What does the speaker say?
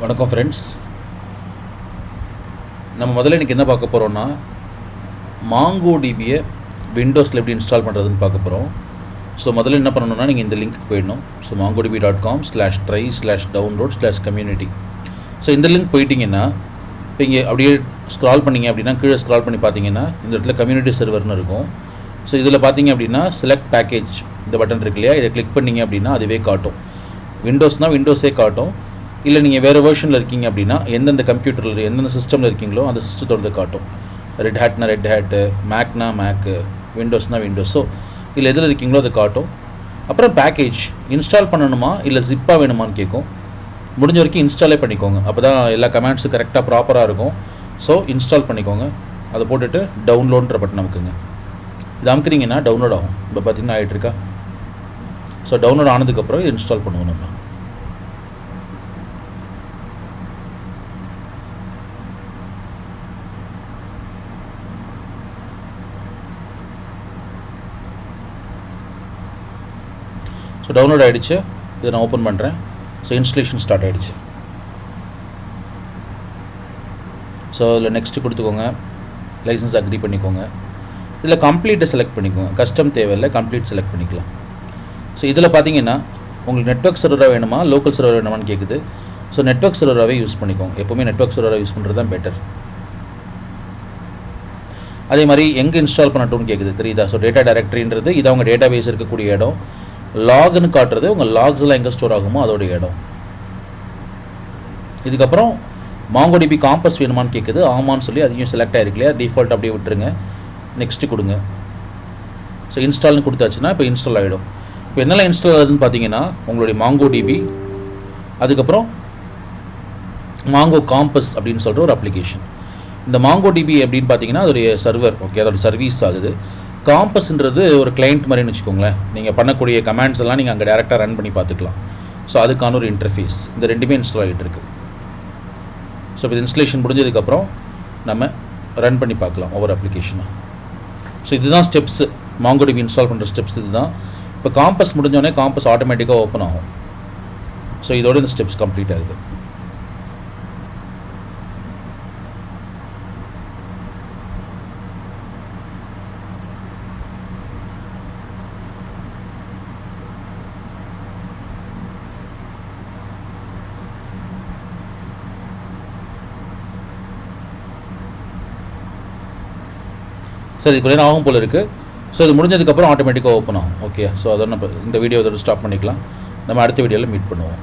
வணக்கம் ஃப்ரெண்ட்ஸ். நம்ம முதல்ல இன்றைக்கி என்ன பார்க்க போகிறோன்னா, மாங்கோ டிபியை விண்டோஸில் எப்படி இன்ஸ்டால் பண்ணுறதுன்னு பார்க்க போகிறோம். ஸோ முதல்ல என்ன பண்ணணும்னா, நீங்கள் இந்த லிங்க்கு போயிடணும். So mongodb.com/try/download/community. ஸோ இந்த லிங்க் போயிட்டிங்கன்னா, இப்போ இங்கே அப்படியே ஸ்க்ரால் பண்ணிங்க அப்படின்னா, கீழே ஸ்க்ரால் பண்ணி பார்த்தீங்கன்னா இந்த இடத்துல கம்யூனிட்டி சர்வர்னு இருக்கும். ஸோ இதில் பார்த்தீங்க அப்படின்னா செலக்ட் பேக்கேஜ் இந்த பட்டன் இருக்கு இல்லையா, இதை கிளிக் பண்ணிங்க அப்படின்னா அதுவே காட்டும். விண்டோஸ்னால் விண்டோஸே காட்டும். இல்லை நீங்கள் வேறு வெர்ஷனில் இருக்கீங்க அப்படின்னா எந்தெந்த கம்ப்யூட்டரில் எந்தெந்த சிஸ்டமில் இருக்கீங்களோ அந்த சிஸ்டத்தோடது காட்டும். ரெட் ஹேட்னா ரெட் ஹேட்டு, மேக்னா மேக்கு, விண்டோஸ்னால் விண்டோஸ். ஸோ இல்லை எதில் இருக்கீங்களோ அதை காட்டும். அப்புறம் பேக்கேஜ் இன்ஸ்டால் பண்ணணுமா இல்லை ஜிப்பாக வேணுமான்னு கேட்கும். முடிஞ்ச வரைக்கும் இன்ஸ்டாலே பண்ணிக்கோங்க, அப்போ தான் எல்லா கமெண்ட்ஸும் கரெக்டாக ப்ராப்பராக இருக்கும். ஸோ இன்ஸ்டால் பண்ணிக்கோங்க. அதை போட்டுட்டு டவுன்லோடுன்ற பட்டன் அமுக்குங்க. இது அமுக்குறீங்கன்னா டவுன்லோட் ஆகும். இப்போ பார்த்தீங்கன்னா ஆகிட்டுருக்கா. ஸோ டவுன்லோட் ஆனதுக்கப்புறம் இன்ஸ்டால் பண்ணுவோம். நம்ம ஸோ டவுன்லோட் ஆகிடுச்சு. இதை நான் ஓப்பன் பண்ணுறேன். ஸோ இன்ஸ்டலேஷன் ஸ்டார்ட் ஆகிடுச்சு. ஸோ இதில் நெக்ஸ்ட்டு கொடுத்துக்கோங்க. லைசன்ஸ் அக்ரி பண்ணிக்கோங்க. இதில் கம்ப்ளீட்டை செலக்ட் பண்ணிக்கோங்க. கஸ்டம் தேவையில்லை, கம்ப்ளீட் செலக்ட் பண்ணிக்கலாம். ஸோ இதில் பார்த்தீங்கன்னா உங்களுக்கு நெட்வொர்க் சர்வராக வேணுமா லோக்கல் சர்வர் வேணுமான்னு கேட்குது. ஸோ நெட்வொர்க் சர்வராகவே யூஸ் பண்ணிக்கோங்க. எப்போவுமே நெட்வொர்க் சர்வராக யூஸ் பண்ணுறது தான் பெட்டர். அதே மாதிரி எங்கே இன்ஸ்டால் பண்ணட்டும்னு கேட்குது, தெரியுதா? ஸோ டேட்டா டைரக்டரின்றது இது அவங்க டேட்டா பேஸ் இருக்கக்கூடிய இடம். லாக்னு காட்டுறது உங்கள் லாக்ஸ்லாம் எங்கே ஸ்டோர் ஆகுமோ அதோடைய இடம். இதுக்கப்புறம் மாங்கோ டிபி காம்பஸ் வேணுமான்னு கேட்குது. ஆமான்னு சொல்லி அதையும் செலக்ட் ஆகிருக்கு இல்லையா, டிஃபால்ட் அப்படியே விட்டுருங்க. நெக்ஸ்ட்டு கொடுங்க. ஸோ இன்ஸ்டால்னு கொடுத்தாச்சுன்னா இப்போ இன்ஸ்டால் ஆகிடும். இப்போ என்னெல்லாம் இன்ஸ்டால் ஆகுதுன்னு பார்த்தீங்கன்னா உங்களுடைய மாங்கோ டிபி, அதுக்கப்புறம் மாங்கோ காம்பஸ் அப்படின்னு சொல்கிற ஒரு அப்ளிகேஷன். இந்த மாங்கோ டிபி அப்படின்னு பார்த்தீங்கன்னா அதோடைய சர்வர், ஓகே, அதோட சர்வீஸ் ஆகுது. காம்பஸ்ன்றது ஒரு கிளைண்ட் மாதிரின்னு வச்சுக்கோங்களேன். நீங்கள் பண்ணக்கூடிய கமெண்ட்ஸ் எல்லாம் நீங்கள் அங்கே டேரெக்டாக ரன் பண்ணி பார்த்துக்கலாம். ஸோ அதுக்கான ஒரு இன்டர்ஃபேஸ். இந்த ரெண்டுமே இன்ஸ்டால் ஆகிட்டு இருக்குது. ஸோ இப்போ இன்ஸ்டலேஷன் முடிஞ்சதுக்கப்புறம் நம்ம ரன் பண்ணி பார்க்கலாம் ஒவ்வொரு அப்ளிகேஷனாக. ஸோ இதுதான் ஸ்டெப்ஸு. மாங்கோ டிபி இன்ஸ்டால் பண்ணுற ஸ்டெப்ஸ் இதுதான். இப்போ காம்பஸ் முடிஞ்சோடனே காம்பஸ் ஆட்டோமேட்டிக்காக ஓப்பன் ஆகும். ஸோ இதோட இந்த ஸ்டெப்ஸ் கம்ப்ளீட் ஆகுது. ஸோ இது கொஞ்சம் ஆகும் போல் இருக்குது. ஸோ இது முடிஞ்சதுக்கப்புறம் ஆட்டோமேட்டிக்காக ஓப்பன் ஆகும். ஓகே, ஸோ அதை நம்ம இந்த வீடியோ இதோட ஸ்டாப் பண்ணிக்கலாம். நம்ம அடுத்த வீடியோவில் மீட் பண்ணுவோம்.